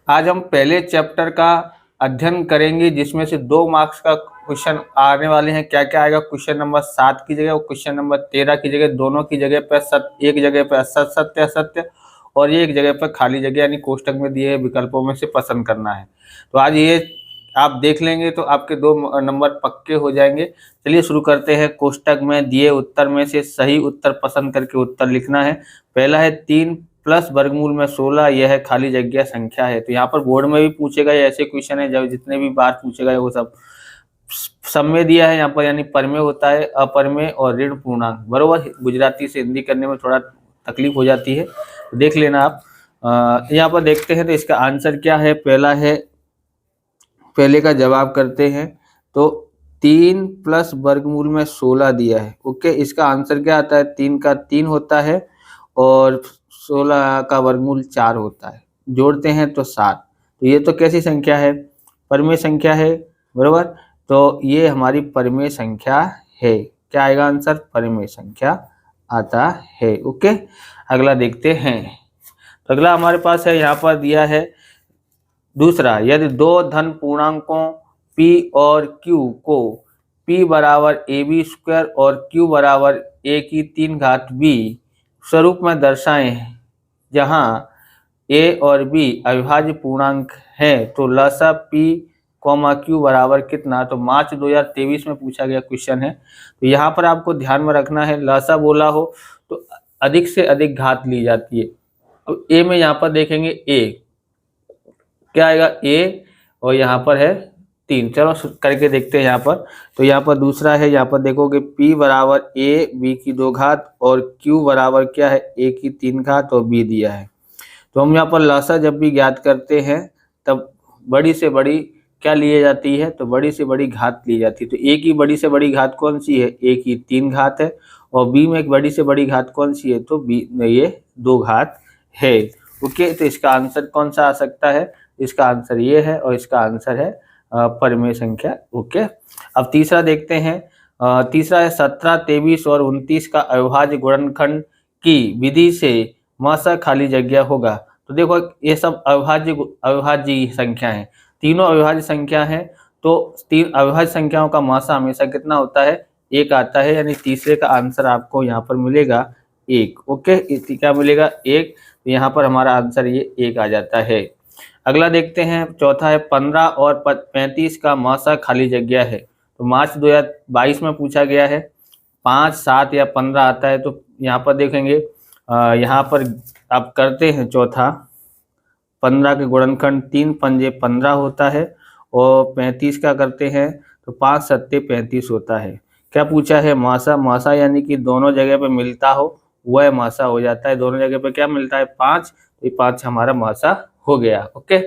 आज हम पहले चैप्टर का अध्ययन करेंगे जिसमें से 2 मार्क्स का क्वेश्चन आने वाले हैं। क्या क्या आएगा? क्वेश्चन नंबर 7 की जगह और क्वेश्चन नंबर 13 की जगह, दोनों की जगह पर एक जगह पर असत्य असत्य और एक जगह पर खाली जगह यानी कोष्टक में दिए विकल्पों में से पसंद करना है। तो आज ये आप देख लेंगे तो आपके 2 नंबर पक्के हो जाएंगे। चलिए शुरू करते हैं। कोष्टक में दिए उत्तर में से सही उत्तर पसंद करके उत्तर लिखना है। पहला है 3 प्लस वर्गमूल में 16, यह है खाली जगह संख्या है। तो यहाँ पर बोर्ड में भी पूछेगा, ये ऐसे क्वेश्चन है जब जितने भी बार पूछेगा वो सब में दिया है यहाँ पर, यानी परमेय होता है, अपरमेय और ऋण पूर्णांक। बरोबर, गुजराती से हिंदी करने में थोड़ा तकलीफ हो जाती है, तो देख लेना आप। यहाँ पर देखते हैं तो इसका आंसर क्या है। पहला है, पहले का जवाब करते हैं तो 3 प्लस वर्गमूल में 16 दिया है। ओके, इसका आंसर क्या आता है? 3 का 3 होता है और 16 का वर्गमूल 4 होता है। जोड़ते हैं तो 7। तो ये तो कैसी संख्या है? परमेय संख्या है। बरोबर, तो ये हमारी परमेय संख्या है। क्या आएगा आंसर? परमेय संख्या आता है। ओके, अगला देखते हैं। तो अगला हमारे पास है, यहाँ पर दिया है दूसरा, यदि 2 धन पूर्णांकों p और q को p बराबर ab स्क्वायर और q बराबर a की 3 घात b स्वरूप में दर्शाएं, जहां a और b अविभाज्य पूर्णांक है, तो लसा p q बराबर कितना? तो मार्च 2023 में पूछा गया क्वेश्चन है। तो यहाँ पर आपको ध्यान में रखना है, लसा बोला हो तो अधिक से अधिक घात ली जाती है। अब a में यहाँ पर देखेंगे a क्या आएगा? a और यहाँ पर है 3। चलो करके देखते हैं यहाँ पर। तो यहाँ पर दूसरा है, यहाँ पर देखोगे p बराबर a b की 2 घात और q बराबर क्या है? a की 3 घात और b दिया है। तो हम यहाँ पर लसा जब भी ज्ञात करते हैं तब बड़ी से बड़ी क्या लिए जाती है? तो बड़ी से बड़ी घात ली जाती है। तो a की बड़ी से बड़ी घात कौन सी है? a की 3 घात है। और b में एक बड़ी से बड़ी घात कौन सी है? तो b में ये 2 घात है। ओके, तो इसका आंसर कौन सा आ सकता है? इसका आंसर ये है और इसका आंसर है परमेय संख्या। ओके, अब तीसरा देखते हैं। तीसरा है 17, 23 और 29 का अविभाज्य गुणनखंड की विधि से मासा खाली जगह होगा। तो देखो ये सब अविभाज्य संख्या है, तीनों अविभाज्य संख्या है। तो 3 अविभाज्य संख्याओं का मासा हमेशा कितना होता है? 1 आता है, यानी तीसरे का आंसर आपको यहाँ पर मिलेगा 1। ओके, क्या मिलेगा? 1। तो यहाँ पर हमारा आंसर ये 1 आ जाता है। अगला देखते हैं, चौथा है 15 और 35 का मासा खाली जगह है। तो मार्च 2022 में पूछा गया है। 5, 7 या 15 आता है। तो यहाँ पर देखेंगे, यहाँ पर आप करते हैं चौथा, 15 के गुणनखंड 3 पंजे 15 होता है और 35 का करते हैं तो 5 सत्ते 35 होता है। क्या पूछा है? मासा। मासा यानी कि दोनों जगह पे मिलता हो वह मासा हो जाता है। दोनों जगह पे क्या मिलता है? 5। तो ये 5 हमारा मासा हो गया। ओके,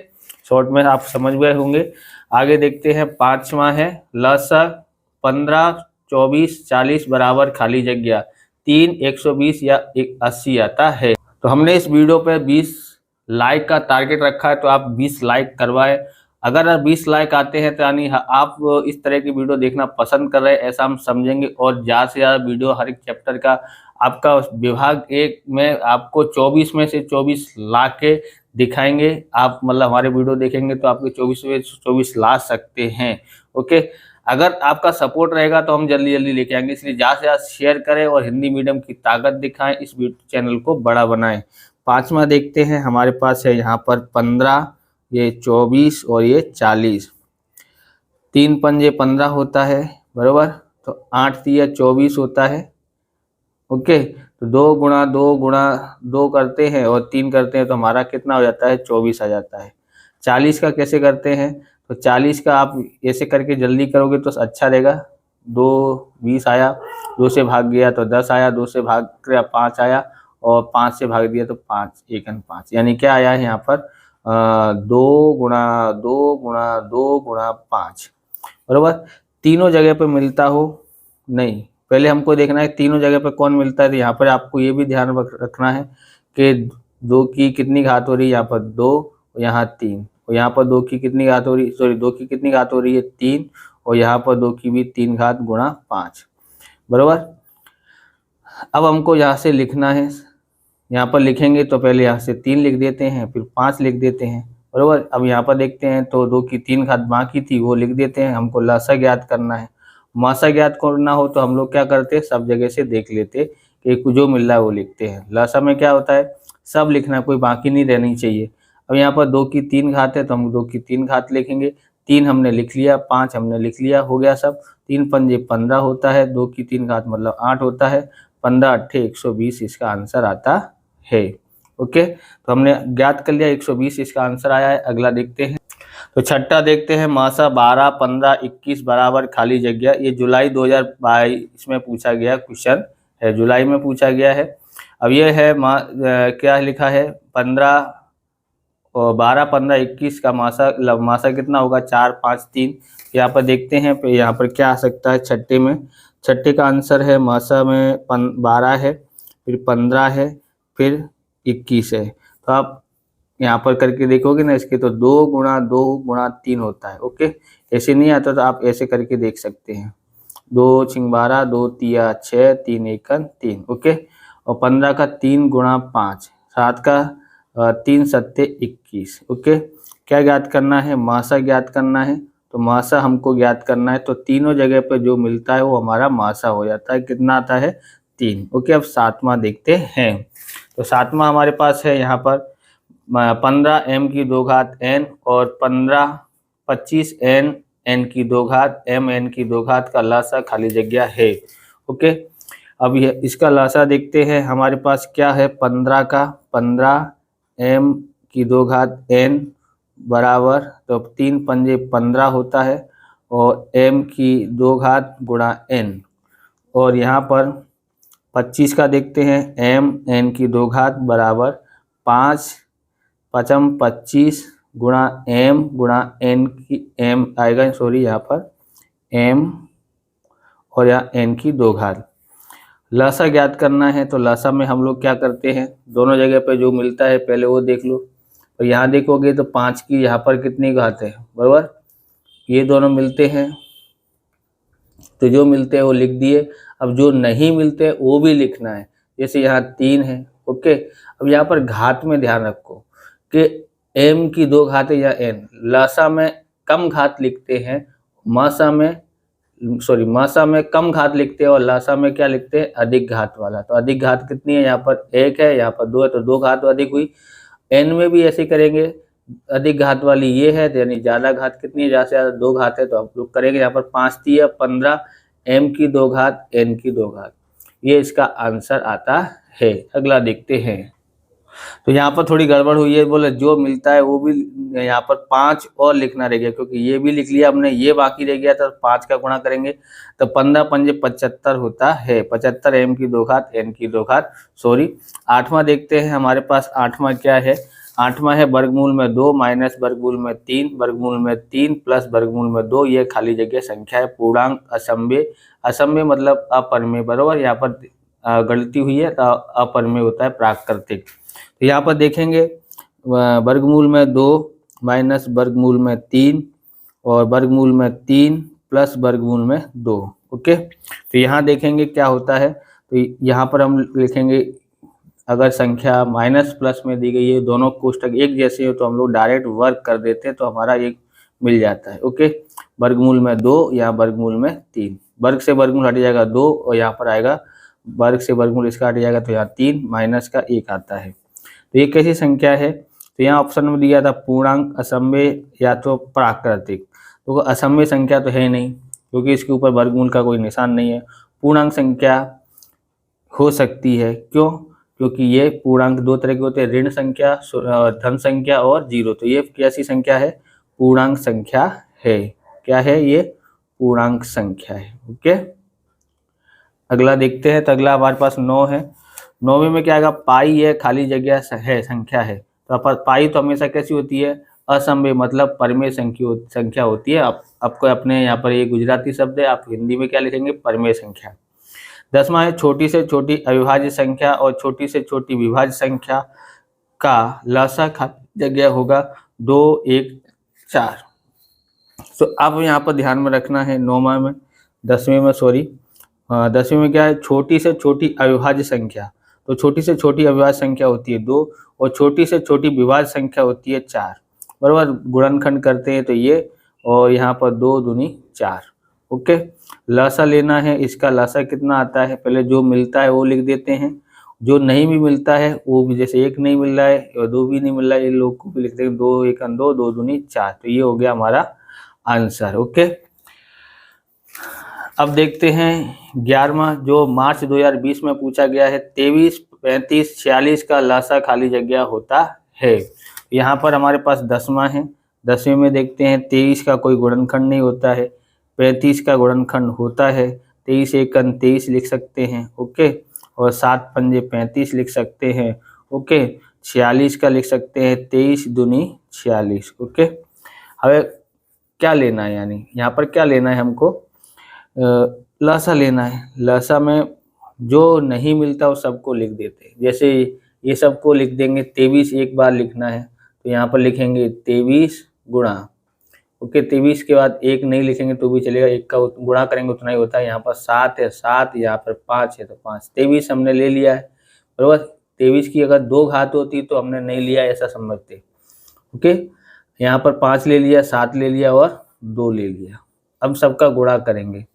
शॉर्ट में आप समझ गए होंगे। आगे देखते हैं, 5वां है लसा 15, 24, 40 बराबर खाली जगह 3, 120 या 80 आता है। तो हमने इस वीडियो पे 20 लाइक का टारगेट रखा है, तो आप 20 लाइक करवाएं। अगर 20 लाइक आते हैं तो यानी आप इस तरह की वीडियो देखना पसंद कर रहे हैं ऐसा हम समझेंगे। और ज़्यादा से ज़्यादा वीडियो हर एक चैप्टर का आपका विभाग 1 में आपको 24 में से 24 ला के दिखाएंगे। आप मतलब हमारे वीडियो देखेंगे तो आपके 24 में 24 ला सकते हैं। ओके, अगर आपका सपोर्ट रहेगा तो हम जल्दी जल्दी लेके आएंगे, इसलिए ज़्यादा से ज़्यादा शेयर करें और हिंदी मीडियम की ताकत दिखाएं, इस चैनल को बड़ा बनाएं। 5वां देखते हैं, हमारे पास है यहाँ पर 15, ये 24 और ये 40। 3 पंजे 15 होता है, बराबर। तो 8 तिया 24 होता है। ओके, तो 2 गुणा 2 गुणा 2 करते हैं और 3 करते हैं तो हमारा कितना हो जाता है? 24 आ जाता है। 40 का कैसे करते हैं? तो 40 का आप ऐसे करके जल्दी करोगे तो अच्छा रहेगा। 2 20 आया, 2 से भाग गया तो 10 आया, 2 से भाग गया 5 आया और 5 से भाग दिया तो 5, 1 5, यानी क्या आया है यहाँ पर? 2 गुणा 2 गुणा 2 गुणा 5, बराबर। तीनों जगह पे मिलता हो नहीं, पहले हमको देखना है तीनों जगह पे कौन मिलता है। तो यहाँ पर आपको ये भी ध्यान रखना है कि 2 की कितनी घात हो रही है? यहाँ पर 2, यहाँ 3, और यहाँ पर 2 की कितनी घात हो रही है? सॉरी, 2 की कितनी घात हो रही है? 3, और यहाँ पर 2 की भी 3 घात गुणा 5, बराबर। अब हमको यहाँ से लिखना है, यहाँ पर लिखेंगे तो पहले यहाँ से 3 लिख देते हैं, फिर 5 लिख देते हैं, बरोबर। अब यहाँ पर देखते हैं तो 2 की 3 घात बाकी थी वो लिख देते हैं, हमको लसा ज्ञात करना है। मासा ज्ञात करना हो तो हम लोग क्या करते हैं, सब जगह से देख लेते कि जो मिल रहा है वो लिखते हैं। लसा में क्या होता है, सब लिखना, कोई बाकी नहीं रहनी चाहिए। अब यहाँ पर 2 की 3 घात है तो हम 2 की 3 घात लिखेंगे। 3 हमने लिख लिया, 5 हमने लिख लिया, हो गया सब। 3 पंजे 15 होता है, 2 की 3 घात मतलब 8 होता है। 15 अट्ठे 120 इसका आंसर आता है। ओके, तो हमने ज्ञात कर लिया 120 इसका आंसर आया है। अगला देखते हैं, तो छठा देखते हैं, मासा 12, 15, 21 बराबर खाली जगह। ये जुलाई 2022 में पूछा गया क्वेश्चन है, जुलाई में पूछा गया है। अब ये है क्या लिखा है, 15 और 12, 15, 21 का मासा कितना होगा, 4, 5, 3। यहाँ पर देखते हैं तो यहाँ पर क्या आ सकता है छठे में। छठे का आंसर है मासा में 12 है, फिर 15 है, फिर 21 है। तो आप यहाँ पर करके देखोगे ना इसके, तो 2 गुणा 2 गुणा 3 होता है। ओके, ऐसे नहीं आता तो आप ऐसे करके देख सकते हैं। 2 छिंग 12, 2 तिया 6, 3 एकन 3। ओके, और 15 का 3 गुणा 5, 7 का 3 सत्ते 21। ओके, क्या ज्ञात करना है, मासा ज्ञात करना है। तो मासा हमको ज्ञात करना है, तो तीनों जगह पे जो मिलता है वो हमारा मासा हो जाता है। कितना आता है, 3। ओके, अब सातवां देखते हैं। तो सातवां हमारे पास है यहाँ पर 15 m की 2 घात n और 25 n की 2 घात m n की 2 घात का लासा खाली जगह है। ओके, अब ये इसका लासा देखते हैं। हमारे पास क्या है, 15 का 15 m की 2 घात n बराबर, तो 3 पंजे 15 होता है, और m की 2 घात गुणा n। और यहाँ पर 25 का देखते हैं, m n की 2 घात बराबर 5 पचम 25 गुणा m गुणा n की m आएगा, सॉरी यहाँ पर m और यहाँ n की 2 घात। लसा ज्ञात करना है, तो लसा में हम लोग क्या करते हैं, दोनों जगह पे जो मिलता है पहले वो देख लो। तो यहाँ देखोगे तो 5 की यहाँ पर कितनी घात है, बराबर, ये दोनों मिलते हैं, तो जो मिलते हैं वो लिख दिए। अब जो नहीं मिलते वो भी लिखना है, जैसे यहाँ 3 है। ओके, अब यहाँ पर घात में ध्यान रखो कि m की 2 घात है या n। लसा में कम घात लिखते हैं, मासा में कम घात लिखते हैं, और लासा में क्या लिखते हैं, अधिक घात वाला। तो अधिक घात कितनी है, यहाँ पर 1 है, यहाँ पर 2 है, तो 2 घात तो अधिक हुई। n में भी ऐसे करेंगे, अधिक घात वाली ये है, यानी ज्यादा घात कितनी है, ज्यादा से ज्यादा 2 घात है, तो आप लोग करेंगे यहाँ पर 5 तिया 15 m की 2 घात n की 2 घात, ये इसका आंसर आता है। अगला देखते हैं, तो यहाँ पर थोड़ी गड़बड़ हुई है, बोले जो मिलता है वो भी यहाँ पर 5 और लिखना रह गया, क्योंकि ये भी लिख लिया हमने, ये बाकी रह गया, तो 5 का गुणा करेंगे तो 15 पंजे 75 होता है। 75 m की 2 घात n की 2 घात, सॉरी। आठवां देखते हैं, हमारे पास आठवां क्या है, आठवां है वर्गमूल में 2 माइनस वर्गमूल में 3 वर्गमूल में 3 प्लस वर्गमूल में 2, ये खाली जगह संख्या है। पूर्णांक असमव्य, असमव्य मतलब अपरिमेय, बराबर, यहाँ पर गलती हुई है, तो अपरिमेय होता है प्राकृतिक। तो यहाँ पर देखेंगे वर्गमूल में 2 माइनस वर्गमूल में 3 और वर्गमूल में 3 प्लस वर्गमूल में 2। ओके, तो यहाँ देखेंगे क्या होता है, तो यहाँ पर हम लिखेंगे, अगर संख्या माइनस प्लस में दी गई है, दोनों कोष्टक एक जैसे हो, तो हम लोग डायरेक्ट वर्ग कर देते हैं, तो हमारा एक मिल जाता है। ओके, वर्गमूल में 2 या वर्गमूल में 3, वर्ग से वर्गमूल हट जाएगा 2, और यहाँ पर आएगा वर्ग से वर्गमूल इसका हट जाएगा, तो यहाँ 3 माइनस का 1 आता है। तो ये कैसी संख्या है, तो यहाँ ऑप्शन में दिया था पूर्णांक, असमव्य या तो प्राकृतिक। तो असमव्य संख्या तो है नहीं, क्योंकि इसके ऊपर वर्गमूल का कोई निशान नहीं है। पूर्णांक संख्या हो सकती है, क्यों, क्योंकि ये पूर्णांक 2 तरह के होते हैं, ऋण संख्या, धन संख्या और जीरो। तो ये कैसी संख्या है, पूर्णांक संख्या है। क्या है ये, पूर्णांक संख्या है। ओके, अगला देखते हैं, तो अगला हमारे पास 9 है। 9वें में क्या आएगा, पाई है, खाली जगह है, संख्या है। तो पाई तो हमेशा कैसी होती है, असमव्य मतलब परिमेय संख्या होती है। आपको अपने यहाँ पर ये गुजराती शब्द है, आप हिंदी में क्या लिखेंगे, परिमेय संख्या। 10वां है, छोटी से छोटी अविभाज्य संख्या और छोटी से छोटी विभाज्य संख्या का लसा खाली जगह होगा 2, 1, 4। तो अब यहाँ पर ध्यान में रखना है, 9वां में 10वें में, सॉरी 10वें में क्या है, छोटी से छोटी अविभाज्य संख्या। तो छोटी से छोटी अविभाज्य संख्या होती है 2, और छोटी से छोटी विभाज्य संख्या होती है 4। बराबर, गुणनखंड करते हैं तो ये, और यहाँ पर 2 दूनी 4। ओके, लसा लेना है, इसका लसा कितना आता है, पहले जो मिलता है वो लिख देते हैं, जो नहीं भी मिलता है वो भी, जैसे 1 नहीं मिल रहा है और 2 भी नहीं मिल रहा है, इन लोग को भी लिखते हैं 2 1 2, 2 दूनी 4। तो ये हो गया हमारा आंसर। ओके, अब देखते हैं 11वां, जो मार्च 2020 में पूछा गया है, 23 35 46 का लसा खाली जगह होता है। यहाँ पर हमारे पास 10वां है, 10वें में देखते हैं 23 का कोई गुणनखंड नहीं होता है, 35 का गुणनखंड होता है, 23 एकन 23 लिख सकते हैं। ओके, और 7 पंजे 35 लिख सकते हैं। ओके, 46 का लिख सकते हैं 23 दूनी 46। ओके, हमें क्या लेना है, यानी यहाँ पर क्या लेना है हमको, लसा लेना है। लसा में जो नहीं मिलता वो सबको लिख देते हैं, जैसे ये सबको लिख देंगे, 23 एक बार लिखना है तो यहाँ पर लिखेंगे 23 गुणा। ओके, 23 के बाद 1 नहीं लिखेंगे तो भी चलेगा, 1 का गुणा करेंगे उतना ही होता है। यहाँ पर 7 है 7, यहाँ पर 5 है तो 5, 23 हमने ले लिया है, बराबर। 23 की अगर 2 घात होती तो हमने नहीं लिया, ऐसा समझते। ओके, यहाँ पर 5 ले लिया, 7 ले लिया और 2 ले लिया। अब सबका गुणा करेंगे,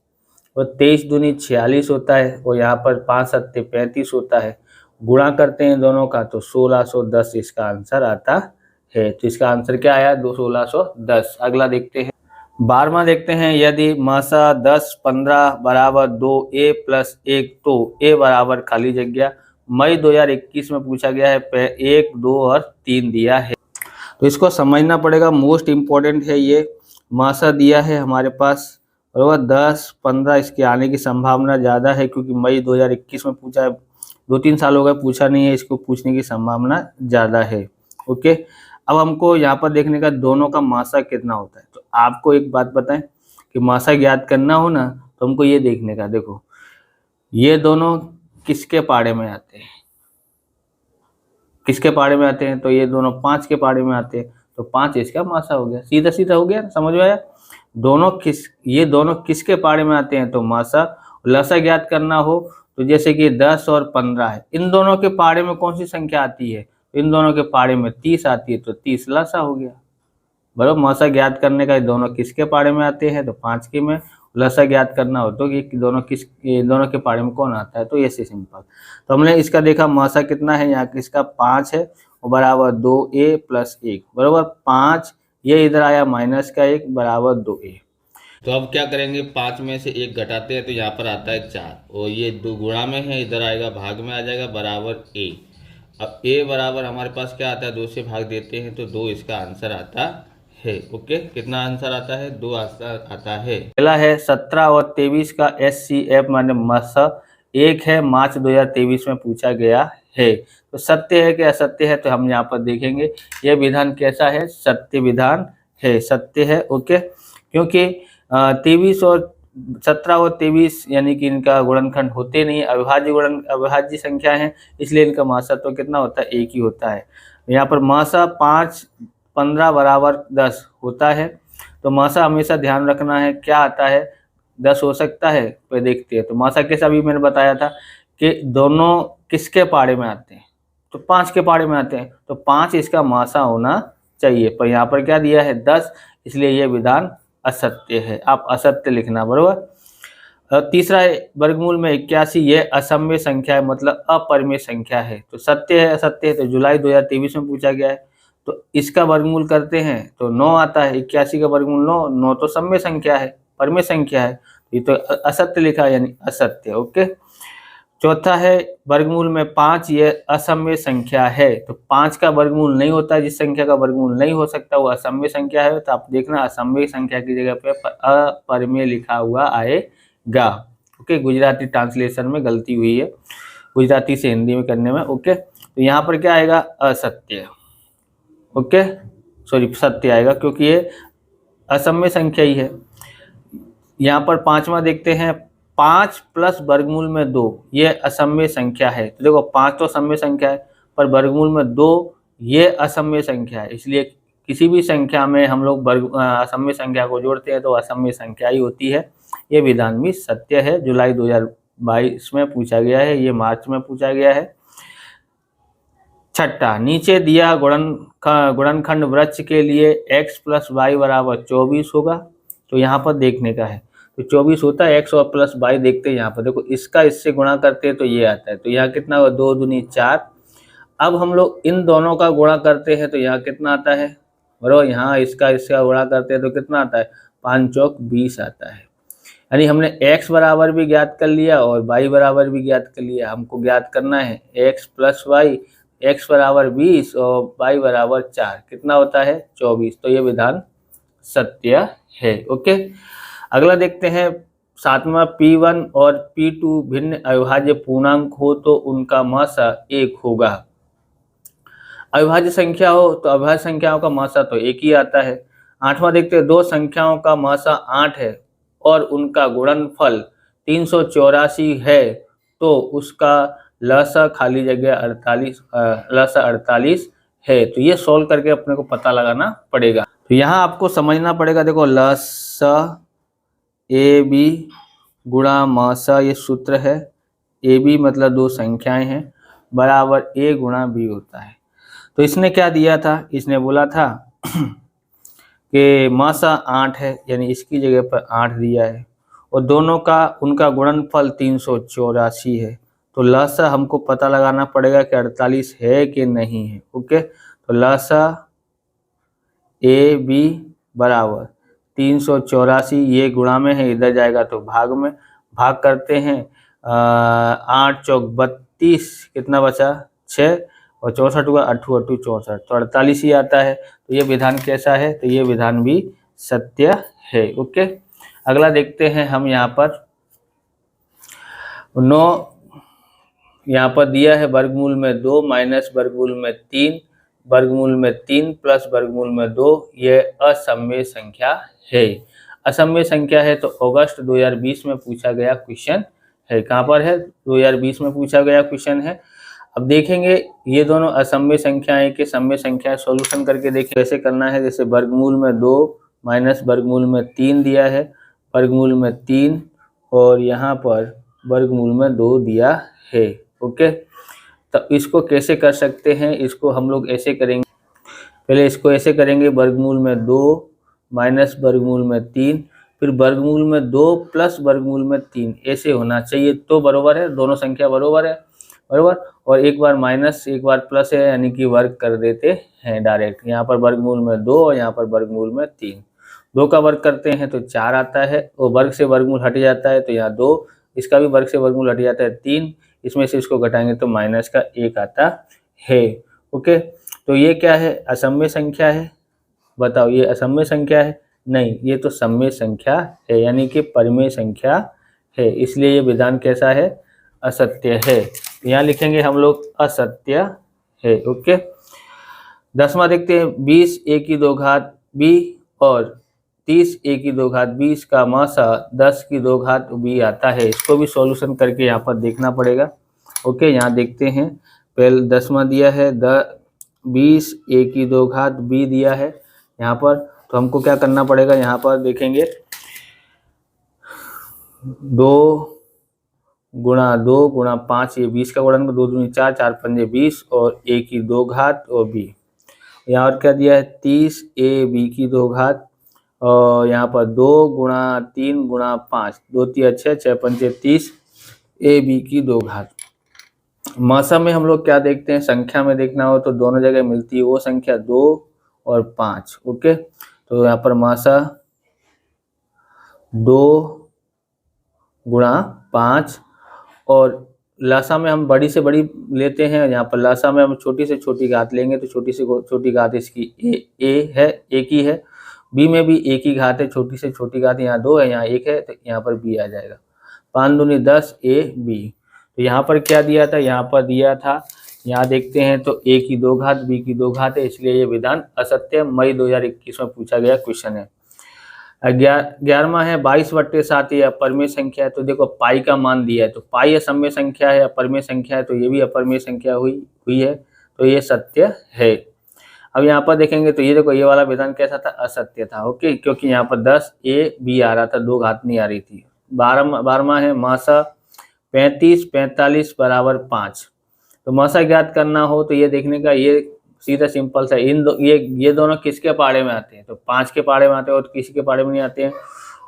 और 23 दूनी 46 होता है, और यहाँ पर 5 सत्ते 35 होता है। गुणा करते हैं दोनों का तो 1610 इसका आंसर आता है। तो इसका आंसर क्या आया, 1610। अगला देखते हैं 12वां देखते हैं, यदि मासा 10 15 बराबर 2a + 1 तो a बराबर खाली जगह मई 2021 में पूछा गया है, 1 2 और 3 दिया है। तो इसको समझना पड़ेगा, मोस्ट इम्पोर्टेंट है ये। मासा दिया है हमारे पास, बराबर 10 15, इसके आने की संभावना ज़्यादा है क्योंकि मई 2021 में पूछा है, 2-3 साल हो गए पूछा नहीं है, इसको पूछने की संभावना ज़्यादा है। ओके, अब हमको यहाँ पर देखने का दोनों का मासा कितना होता है। तो आपको एक बात बताएं कि मासा ज्ञात करना हो ना तो हमको ये देखने का, देखो ये दोनों किसके पाड़े में आते हैं, किसके पाड़े में आते हैं, तो ये दोनों 5 के पाड़े में आते हैं, तो 5 इसका मासा हो गया, सीधा सीधा हो गया, समझ में आया। ये दोनों किसके पाड़े में आते हैं तो मासा। लसा ज्ञात करना हो तो जैसे कि 10 और 15 है, इन दोनों के पाड़े में कौन सी संख्या आती है, इन दोनों के पाड़े में 30 आती है, तो 30 लसा हो गया, बराबर। मासा ज्ञात करने का, दोनों किसके पाड़े में आते हैं तो 5 के में। लसा ज्ञात करना हो तो कि दोनों के पाड़े में कौन आता है, तो ऐसे सिंपल। तो हमने इसका देखा मासा कितना है, यहाँ किसका 5 है, और बराबर 2a + 1, बराबर 5, ये इधर आया माइनस का 1 बराबर 2a। तो अब क्या करेंगे, 5 में से 1 घटाते हैं तो यहाँ पर आता है 4, और ये 2 गुणा में है, इधर आएगा भाग में आ जाएगा, बराबर a। अब a बराबर हमारे पास क्या आता है, 2 से भाग देते हैं तो 2 इसका आंसर आता है। ओके, कितना आंसर आता है, 2 आंसर आता है। पहला है 17 और 23 का SCF माने मासा 1 है, मार्च 2023 में पूछा गया है। तो सत्य है कि असत्य है, तो हम यहाँ पर देखेंगे यह विधान कैसा है, सत्य विधान है, सत्य है। ओके, क्योंकि 23 और 17 और 23 यानी कि इनका गुणनखंड होते नहीं, अविभाज्य संख्या है, इसलिए इनका मासा तो कितना होता है, 1 ही होता है। यहाँ पर मासा 5 15 बराबर 10 होता है, तो मासा हमेशा ध्यान रखना है क्या आता है, 10 हो सकता है, तो देखते हैं। तो मासा कैसा भी मैंने बताया था कि दोनों किसके पाड़े में आते हैं, तो 5 के पाड़े में आते हैं, तो 5 इसका मासा होना चाहिए, पर यहाँ पर क्या दिया है 10, इसलिए यह विधान असत्य है, आप असत्य लिखना, बराबर। तीसरा है वर्गमूल में 81, यह असम्य संख्या है, मतलब अपरिमेय संख्या है। तो सत्य है असत्य है, तो जुलाई 2023 में पूछा गया है, तो इसका वर्गमूल करते हैं तो 9 आता है, 81 का वर्गमूल 9, 9 तो सम्य संख्या है, परिमेय संख्या है, ये तो असत्य लिखा है, यानी असत्य। ओके, चौथा है वर्गमूल में 5, ये असम्य संख्या है, तो 5 का वर्गमूल नहीं होता, जिस संख्या का वर्गमूल नहीं हो सकता वो असम्य संख्या है, तो आप देखना असम्य संख्या की जगह पे अपरिमेय लिखा हुआ आएगा। ओके, गुजराती ट्रांसलेशन में गलती हुई है, गुजराती से हिंदी में करने में। ओके, तो यहाँ पर क्या आएगा, असत्य। ओके, सॉरी सत्य आएगा, क्योंकि ये असम्य संख्या ही है। यहाँ पर 5वां देखते हैं, 5 + वर्गमूल में 2, ये असम्य संख्या है। तो देखो 5 तो सम्य संख्या है, पर वर्गमूल में 2 ये असम्य संख्या है, इसलिए किसी भी संख्या में हम लोग असम्य संख्या को जोड़ते हैं तो असम्य संख्या ही होती है। ये विधान भी सत्य है, जुलाई 2022 में पूछा गया है, ये मार्च में पूछा गया है। छठा, नीचे दिया गुणनखंड वृक्ष के लिए x प्लस वाई बराबर 24 होगा। तो यहाँ पर देखने का है, तो 24 होता है, x और प्लस वाई देखते हैं। यहाँ पर देखो इसका इससे गुणा करते हैं तो ये आता है, तो यहाँ कितना होगा 2 दूनी 4। अब हम लोग इन दोनों का गुणा करते हैं तो यहाँ कितना आता है, बराबर यहाँ इसका इसका गुणा करते हैं तो कितना आता है, 5 चौक 20 आता है। यानी हमने x बराबर भी ज्ञात कर लिया और y बराबर भी ज्ञात कर लिया। हमको ज्ञात करना है x प्लस वाई, x बराबर 20 और y बराबर 4, कितना होता है 24। तो ये विधान सत्य है। ओके, अगला देखते हैं 7वां, P1 और P2 भिन्न अविभाज्य पूर्णांक हो तो उनका मासा 1 होगा। अविभाज्य संख्या हो तो अविभाज्य संख्याओं का मासा तो 1 ही आता है। 8वां देखते हैं, दो संख्याओं का मासा 8 है और उनका गुणनफल 384 है तो उसका लसा खाली जगह 48 है। तो ये सोल्व करके अपने को पता लगाना पड़ेगा। तो यहाँ आपको समझना पड़ेगा, देखो लसा ए बी गुणा मासा, ये सूत्र है। ए बी मतलब दो संख्याएं हैं, बराबर ए गुणा बी होता है। तो इसने क्या दिया था, इसने बोला था कि मासा 8 है, यानी इसकी जगह पर 8 दिया है और दोनों का उनका गुणनफल 384 है। तो लसा हमको पता लगाना पड़ेगा कि 48 है कि नहीं है। ओके, तो लसा ए बी बराबर 384, ये गुणा में है, इधर जाएगा तो भाग में, भाग करते हैं 8 चौक 32, कितना बचा 6 और 64 हुआ 8 8 64, तो 48 ही आता है। तो ये विधान कैसा है, तो ये विधान भी सत्य है। ओके, अगला देखते हैं हम यहाँ पर 9, यहाँ पर दिया है वर्गमूल में 2 माइनस वर्गमूल में 3, वर्गमूल में 3 प्लस वर्गमूल में 2, ये असमय संख्या है। असमय संख्या है तो अगस्त 2020 में पूछा गया क्वेश्चन है। कहाँ पर है, 2020 में पूछा गया क्वेश्चन है। अब देखेंगे ये दोनों असमय संख्याएं के समय संख्याएं सॉल्यूशन करके देखें कैसे करना है। जैसे वर्गमूल में 2 माइनस वर्गमूल में 3 दिया है, वर्गमूल में 3 और यहाँ पर वर्गमूल में 2 दिया है। ओके, तो इसको कैसे कर सकते हैं, इसको हम लोग ऐसे करेंगे, पहले इसको ऐसे करेंगे, वर्गमूल में 2 माइनस वर्गमूल में 3, फिर वर्गमूल में 2 प्लस वर्गमूल में 3, ऐसे होना चाहिए तो बराबर है, दोनों संख्या बराबर है, बराबर। और एक बार माइनस एक बार प्लस है, यानी कि वर्ग कर देते हैं डायरेक्ट। यहाँ पर वर्गमूल में 2 और यहाँ पर वर्गमूल में 3, 2 का वर्ग करते हैं तो 4 आता है, और वर्ग से वर्गमूल हट जाता है तो यहाँ 2, इसका भी वर्ग से वर्गमूल हट जाता है 3, इसमें से इसको घटाएंगे तो माइनस का 1 आता है। ओके, तो ये क्या है, असमय संख्या है। बताओ ये असमय संख्या है? नहीं, ये तो समय संख्या है, यानी कि परिमेय संख्या है, इसलिए ये विधान कैसा है, असत्य है। यहाँ लिखेंगे हम लोग असत्य है। ओके, 10वां देखते हैं, 20 a की 2 घात b और 30 a की 2 घात 20 का मासा 10 की 2 घात b आता है। इसको भी सॉल्यूशन करके यहाँ पर देखना पड़ेगा। ओके, यहाँ देखते हैं, पहले 10वां दिया है 20 a की 2 घात b दिया है यहाँ पर, तो हमको क्या करना पड़ेगा, यहाँ पर देखेंगे 2 गुणा 5, ये 20 का गुणन, 2 दूनी 4, 4 पंजे 20 और a की 2 घात और b। यहाँ और क्या दिया है, 30 a b की 2 घात, और यहाँ पर 2 गुणा 3 गुणा 5, 2 3 6, 6 पंजे 30 a b की 2 घात। मासा में हम लोग क्या देखते हैं, संख्या में देखना हो तो दोनों जगह मिलती है वो संख्या 2 और 5। ओके, तो यहाँ पर मासा 2 गुणा 5, और लासा में हम बड़ी से बड़ी लेते हैं, यहाँ पर लासा में हम छोटी से छोटी घात लेंगे तो छोटी से छोटी घात इसकी ए है, एक ही है। बी में भी एक ही घात है, छोटी से छोटी घात यहाँ 2 है, यहाँ 1 है, तो यहाँ पर बी आ जाएगा। 5 दूनी 10 ए बी। तो यहाँ पर क्या दिया था, यहाँ पर दिया था, यहाँ देखते हैं तो a की 2 घात b की 2 घात है, इसलिए ये विधान असत्य मई 2021 में पूछा गया क्वेश्चन है। 11वां है 22/7 ये अपरिमेय संख्या है। तो देखो पाई का मान दिया है, तो पाई असमय संख्या है, अपरिमेय संख्या है, तो ये भी अपरिमेय संख्या हुई है, तो ये सत्य है। अब यहाँ पर देखेंगे तो ये देखो ये वाला विधान कैसा था, असत्य था। ओके, क्योंकि यहाँ पर 10 a b आ रहा था, 2 घात नहीं आ रही थी। 12वां है मासा 35 45 बराबर 5। तो मसा ज्ञात करना हो तो ये देखने का ये सीधा सिंपल सा ये दोनों किसके पाड़े में आते हैं, तो 5 के पाड़े में आते हैं और किसी के पाड़े में नहीं आते हैं।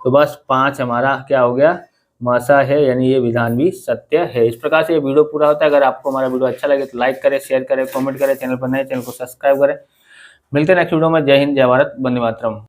तो बस 5 हमारा क्या हो गया, मसा है, यानी ये विधान भी सत्य है। इस प्रकार से ये वीडियो पूरा होता है। अगर आपको हमारा वीडियो अच्छा लगे तो लाइक करें, शेयर करें, कमेंट करें, चैनल पर नए चैनल को सब्सक्राइब करें। मिलते हैं नेक्स्ट वीडियो में। जय हिंद, जय भारत, वंदे मातरम।